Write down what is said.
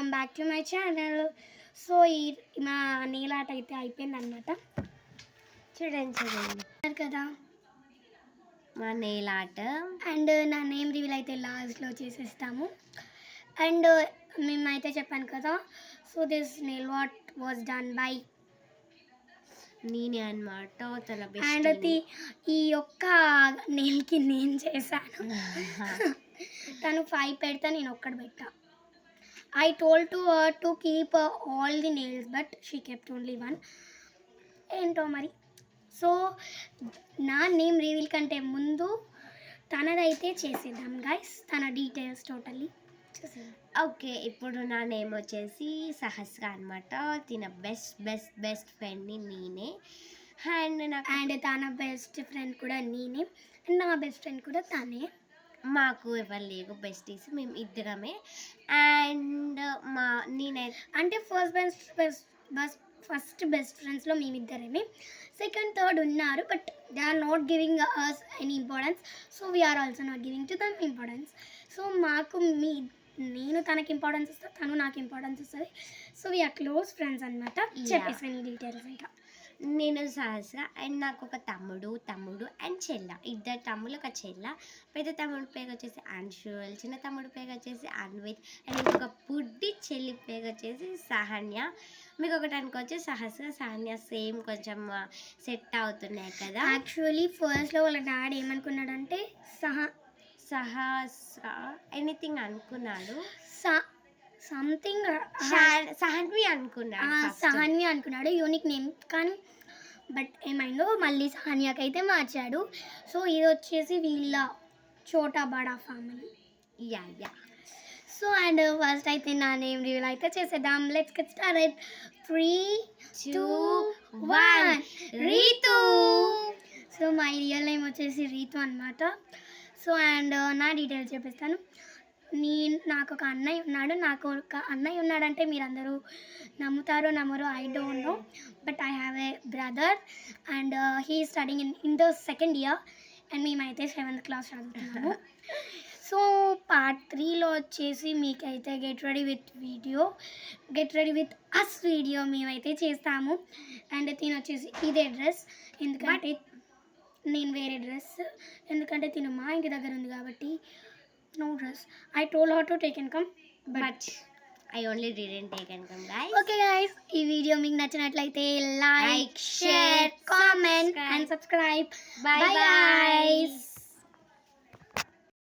Welcome back to my channel. So మా nail art అయితే అయిపోయిందనమాట. చూడండి కదా మా నెయిల్ ఆర్ట్. అండ్ నా నేమ్ రివీల్ అయితే లాస్ట్లో చేసేస్తాము. అండ్ మేమైతే చెప్పాను కదా, so this nail art was done by నేనే అనమాట. అండ్ ఈ యొక్క నెయిల్కి నేను చేశాను. తను 5 పెడతా, నేను ఒక్కటి పెట్టా. I told to her to keep all the nails, but she kept only one. ఏంటో మరి. సో నా నేమ్ రివీల్ కంటే ముందు తనదైతే చేసేద్దాం గైస్, తన డీటెయిల్స్ టోటల్లీ చూసేద్దాం. ఓకే, ఇప్పుడు నా నేమ్ వచ్చేసి సహస్ర అనమాట. తిన బెస్ట్ ఫ్రెండ్ని నేనే. అండ్ తన బెస్ట్ ఫ్రెండ్ కూడా నేనే, అండ్ నా బెస్ట్ ఫ్రెండ్ కూడా తనే. మాకు ఎవరు లేరు బెస్టీస్, మేము ఇద్దరమే. అండ్ నేనైతే అంటే ఫస్ట్ బెస్ట్ ఫ్రెండ్స్లో మేమిద్దరేమే. సెకండ్ థర్డ్ ఉన్నారు, but they are not giving us any importance. So we're also not giving to them importance. So నేను తనకి ఇంపార్టెన్స్ ఇస్తాను, తను నాకు ఇంపార్టెన్స్ ఇస్తుంది. సో వీఆర్ క్లోజ్ ఫ్రెండ్స్ అనమాట. చెప్పేసాను ఈ డీటెయిల్స్. ఇంకా నేను సహస్ర, అండ్ నాకు ఒక తమ్ముడు అండ్ చెల్ల, ఇద్దరు తమ్ముడు ఒక చెల్ల. పెద్ద తమ్ముడు పేరు వచ్చేసి అన్షుల్, చిన్న తమ్ముడు పేరు వచ్చేసి అన్విత్, అండ్ ఇంకొక బుడ్డి చెల్లి పేరు వచ్చేసి సహన్య. మీకు ఒకటి అనుకోవచ్చు, సహస్ర సహన్య సేమ్ కొంచెం సెట్ అవుతున్నాయి కదా. యాక్చువల్లీ ఫస్ట్లో వాళ్ళ డాడీ ఏమనుకున్నాడంటే సహస్ర ఎనీథింగ్ అనుకున్నాడు, సంథింగ్ సహన్వి అనుకున్నాడు యూనిక్ నేమ్. కానీ బట్ ఏమైందో మళ్ళీ సహన్యాకి అయితే మార్చాడు. సో ఇది వచ్చేసి వీళ్ళ చోటా బడా family. Yeah. So and first అయితే నా నేమ్ రివీల్ అయితే చేసేద్దాం. Let's get started. 3, 2, 1 Ritu. So my real name వచ్చేసి రీతు అనమాట. సో అండ్ నా డీటెయిల్స్ చెప్పేస్తాను. నాకు ఒక అన్నయ్య ఉన్నాడంటే మీరు అందరూ నమ్ముతారో నమ్మరో, I don't know, but I have a brother and he studying in the second year, and మేమైతే 7th క్లాస్ చదువుతున్నాము. సో పార్ట్ 3లో వచ్చేసి మీకైతే get ready with us video మేమైతే చేస్తాము. అండ్ తిను వచ్చేసి ఇదే డ్రెస్, ఎందుకంటే నేను వేరే డ్రెస్, ఎందుకంటే తిను మా ఇంటి దగ్గర ఉంది కాబట్టి no dress. I told her to take and come, but I only didn't take and come, guys. Okay guys, ఈ వీడియో మీకు నచ్చినట్లయితే like, share, comment and subscribe. Bye guys.